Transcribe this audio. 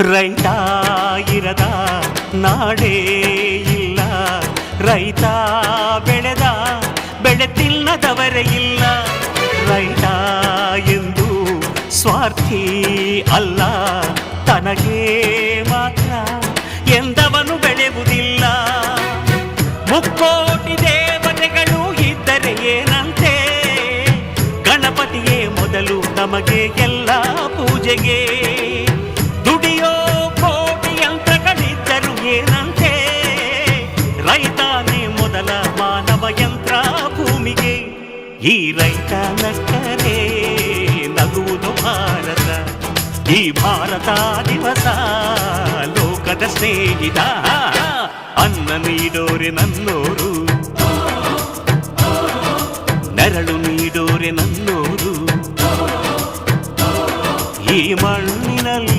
ರೈತ ಇರದ ನಾಡೇ ಇಲ್ಲ, ರೈತ ಬೆಳೆದ ಬೆಳೆ ತಿನ್ನದವರೇ ಇಲ್ಲ. ರೈತ ಎಂದು ಸ್ವಾರ್ಥಿ ಅಲ್ಲ, ತನಗೆ ಮಾತ್ರ ಎಂದವನು ಬೆಳೆಯುವುದಿಲ್ಲ. ಮುಕ್ಕೋಟಿ ದೇವತೆಗಳು ಇದ್ದರೆ ಏನಂತೆ, ಗಣಪತಿಯೇ ಮೊದಲು ನಮಗೆ ಎಲ್ಲ ಪೂಜೆಗೆ. ದುಡಿಯೋ ಕೋಟಿ ಯಂತ್ರಗಳಿದ್ದರು ಏನಂತೆ, ರೈತನೇ ಮೊದಲ ಮಾನವ ಯಂತ್ರ ಭೂಮಿಗೆ. ಈ ರೈತ ನಕ್ಕರೆ ನಗುವುದು ಭಾರತ, ಈ ಭಾರತ ದಿವಸ ಲೋಕದ ಸ್ನೇಹಿತ. ಅನ್ನ ನೀಡೋರೆ ನನ್ನೋರು, ನೆರಳು ನೀಡೋರೆ ನನ್ನೋರು. ಈ ಮಣ್ಣು